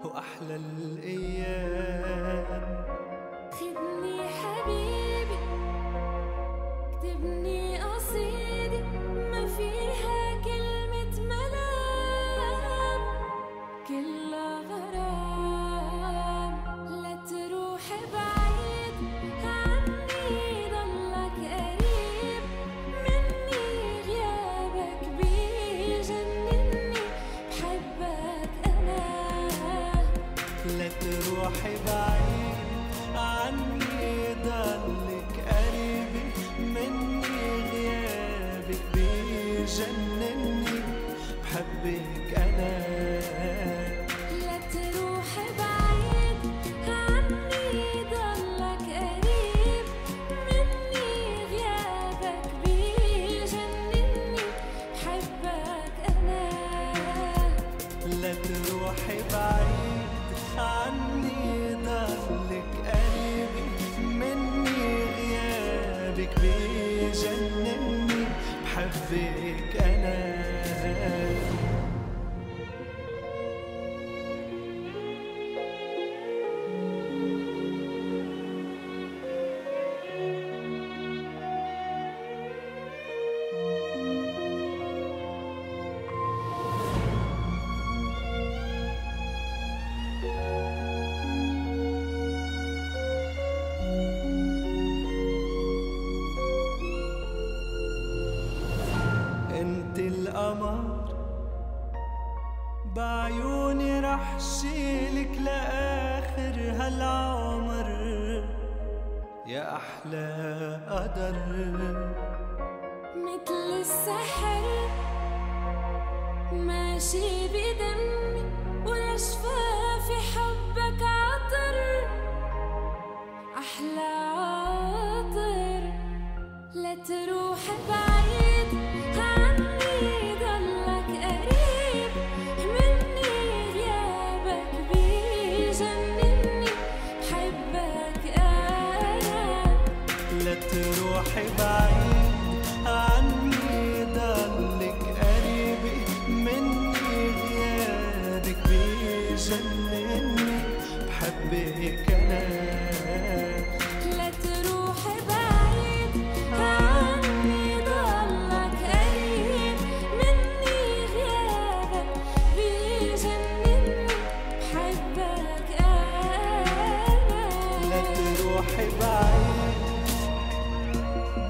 وأحلى الأيام. خدني حبيبي اكتبني قصيدة ما فيها كلمة ملام، كلها غرام. لا تروح بعيد عني ضلك قريب مني، غيابك بيجنني بحبك أنا. لا تروحي بعيد عني ضلك قريبي مني، غيابك بيجنني بحبك أنا. لا تروح بعيد عني ضلك قريب مني، غيابك بيجنني بحبك أنا. لا تروحي بعيد عني ضلك قريبي مني، غيابك بيجنني بحبك أنا. انت القمر بعيوني رح شيلك لآخر هالعمر، يا أحلى قدر. مثل السحر ماشي بدمي ولشفافي حبك عطر، أحلى عطر. لا تروح بعيد عني ضلك قريب مني، غيابك بيجنني بحبك أنا. لا تروحي بعيد عني ضلك قريبي مني، غيابك بيجنني بحبك أنا. لا تروح بعيد عني ضلك قريب مني، غيابك بيجنني بحبك أنا. لا تروحي بعيد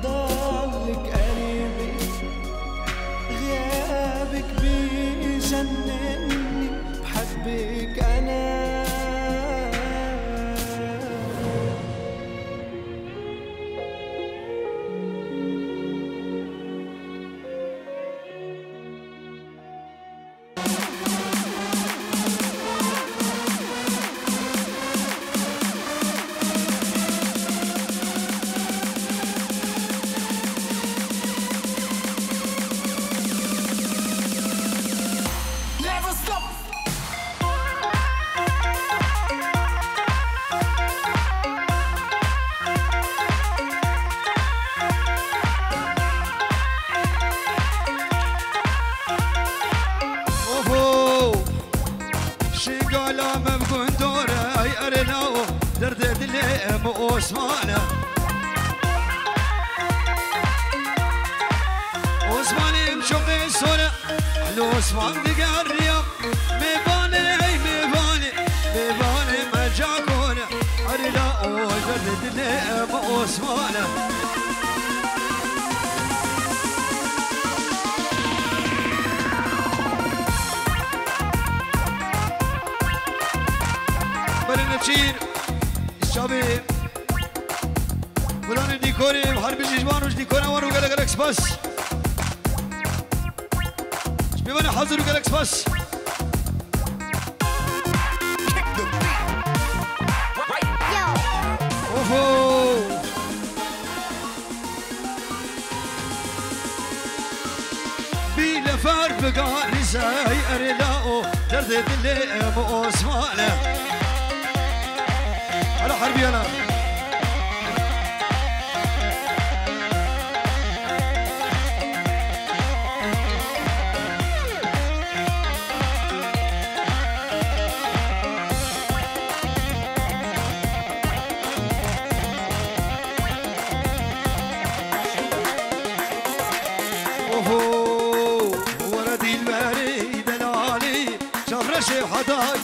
ضلك قريبي، غيابك بيجنني بحبك أنا. Never stop. اوهو شقالا مبكون دوره اي ارناو درد دلي عثمانه عثماني مشوقي صورة العثمان دقار اليوم ميباني ميباني ميباني مجاكونه ارناو درد دلي عثمانه برنتشين الشباب فلان الديكوري بحرب الجيجوان وش ديكورا وانو قالك الاكس بس شبيبانا حضروا قالكس بس اوهو بيلا فار بقى نساي ارلاو درد دلي ابو عثمانه على حربي انا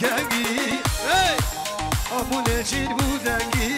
kengi hey amule çir bu dengi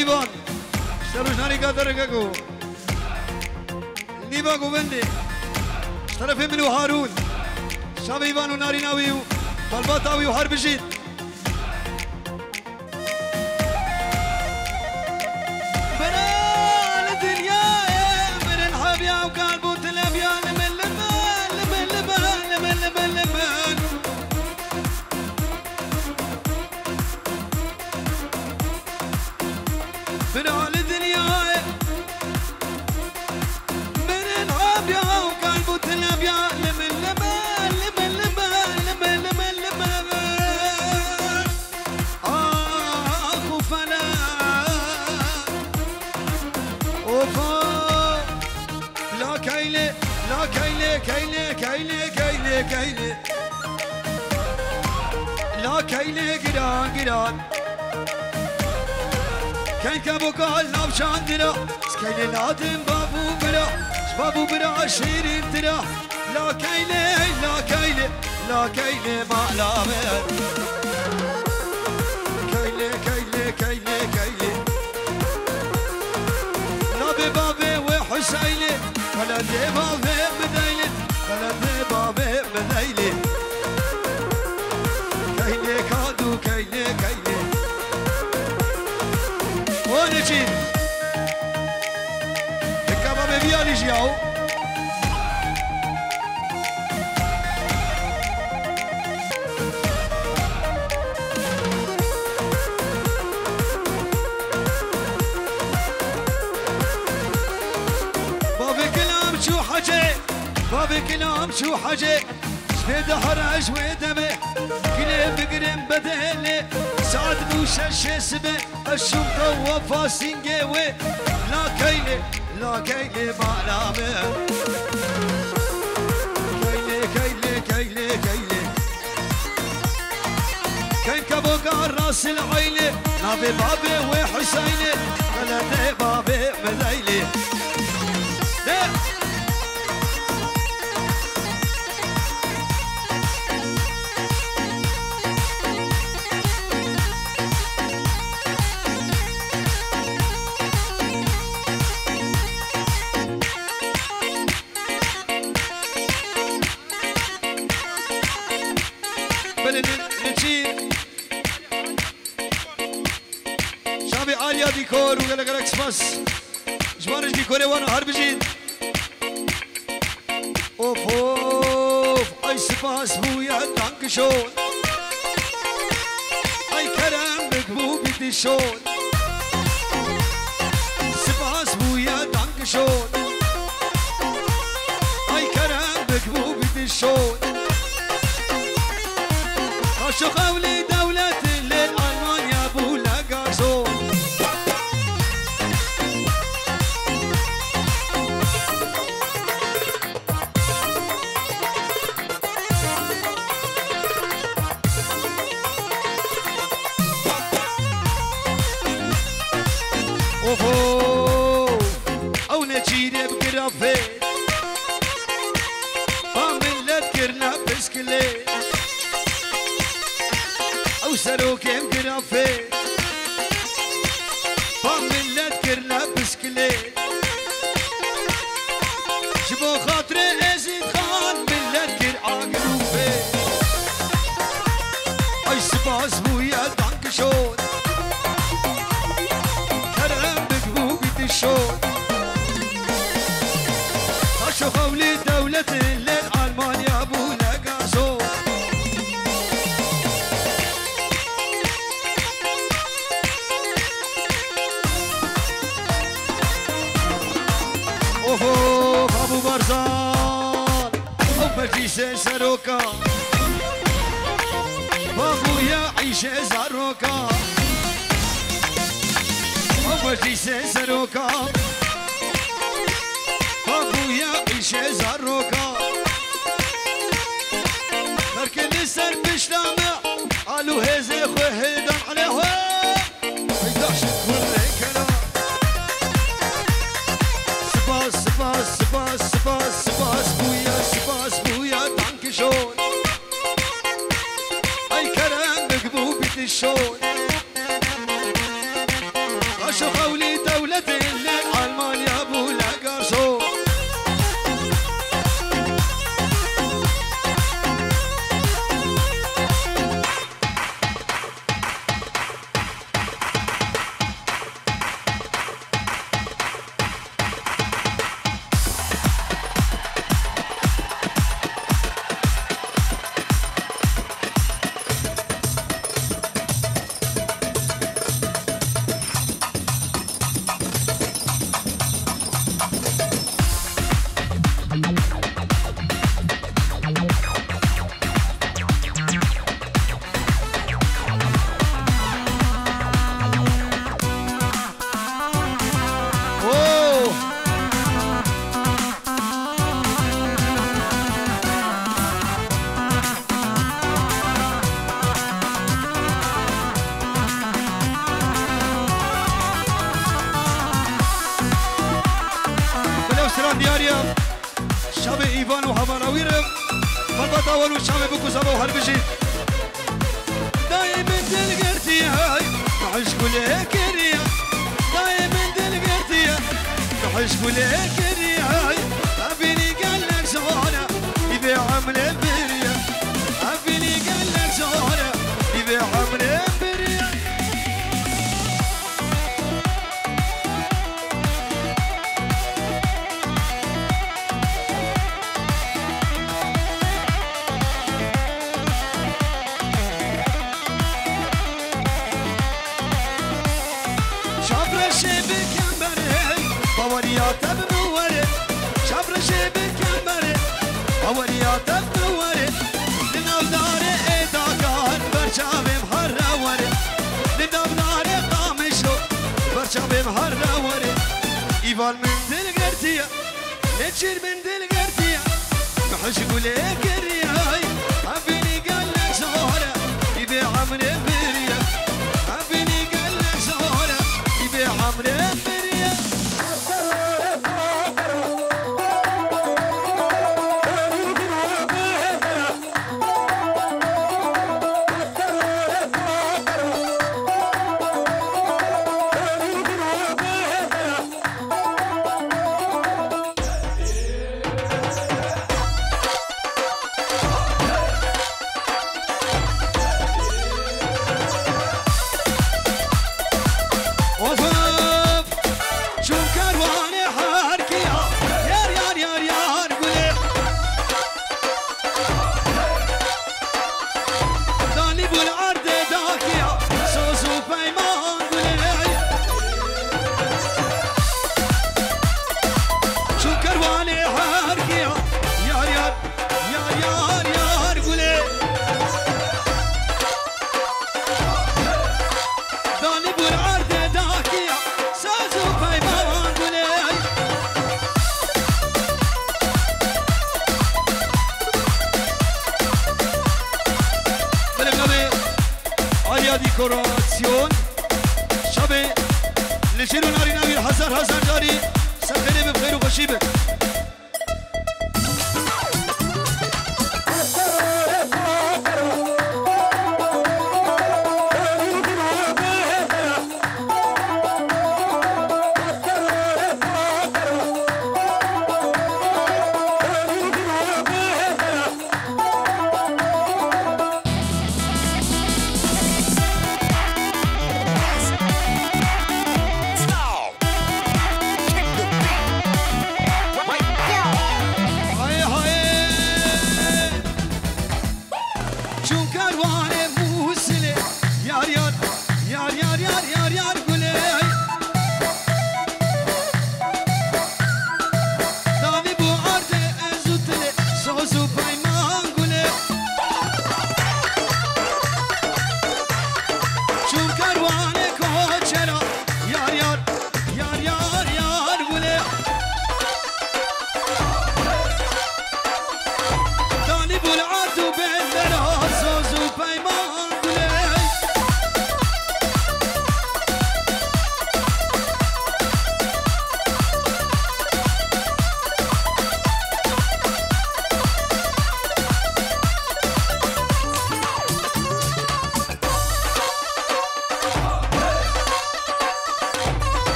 Ivan, اشتروا شناري قادر كاكو نيبا قوبندي اشترى فيمن وهارون شاب ايفان وناري ناوي والبطاوي وحرب جيد بنال الدنيا من الحبيا وقلبه تلبيا لمن لمن لمن لمن لمن لمن لمن بنال الدنيا من الحبيا وقلبه تلبيا لمن لمن لمن لمن لمن لمن لمن آه وفلا وفا لا كيلي لا كيلي كيلي كيلي كيلي كيلي لا كيلي قران قران كان كابو قال نبشان درا سكيلي نادم بابو برا شبابو برا شيرين ترا لا كيلي لا كيلي لا كيلي ما لا بير كيلي كيلي كيلي كيلي نبي بابي وحسيني بلدي بابي بديلي بلدي بابي بديلي كيلي كادو كيلي كيلي ونجي الكباب بيالي جياو بابي كلام شو حجي بابي كلام شو حجي شفيد حرج ودمي قلم بقلم بدهلي سعد بوشش اسمه الشمطة وفاسنجوي لا كيلي لا كيلي ما لامه كيلي كيلي كيلي كيلي كان كبوكار راس العيلة نبي بابي وحسيني بلدي بابي مذيلي شابي عالية ديكور وقالك الاكسباس جوانش ديكوري وانا حرب جيد اوف اوف اي سباس بويا دانك شون اي كرم بكبو بدي شون سباس بويا دانك شون اي كرم بكبو بدي شون شو قولي دولة للألمانيا بولا قاسون اوفو او نجيري بقرافي فملت كرنا بسكلي او سروكي بقرافي فملت كرنا بسكلي شبو خاطري ازيد خان ملت كر عاقلوفي اي سباس بويا دانك شون الشوط خشوا قولي دولة للألمانيا أبو لقاسو أوف أبو برزان ومجلس سروكا وأبويا عيشة زروكا مجلس سروكا ابويا عيشه زروكا لكن السر بشلامه قالوا هزي خو هيدم عليه ويداش كل كلام سباس سباس سباس سباس سباس بويا سباس بويا دانك شون اي كلام مقبوبة الشون شو قولي دولة للألمانيا أبو لقاسو دياريا شاب ايفان وحمراويرم فالبطا ولو شاب بكو زبا وهربشي دايما دلقرتي هاي نحشكو ليكريا دايما دلقرتي نحشكو ليكريا هاي ابيني قالك زهورة يبيع عمل بريا ابيني قالك زهورة يبيع عمل بريا وريات بنورد شبر شبك المرد وريات بنورد لنودار ايدا كان برشام محرة ورد لنودار قامشو برشام محرة ورد ايفال من دلقرتيا لتشير من دلقرتيا نحشقو ليك الرياي عبيني قالك زهورة يبيع عمر بريا عبيني قالك زهورة يبيع عمر بريا Decorazione, Shabé, le giro narina هزار داري سخيني بخير وخشيبه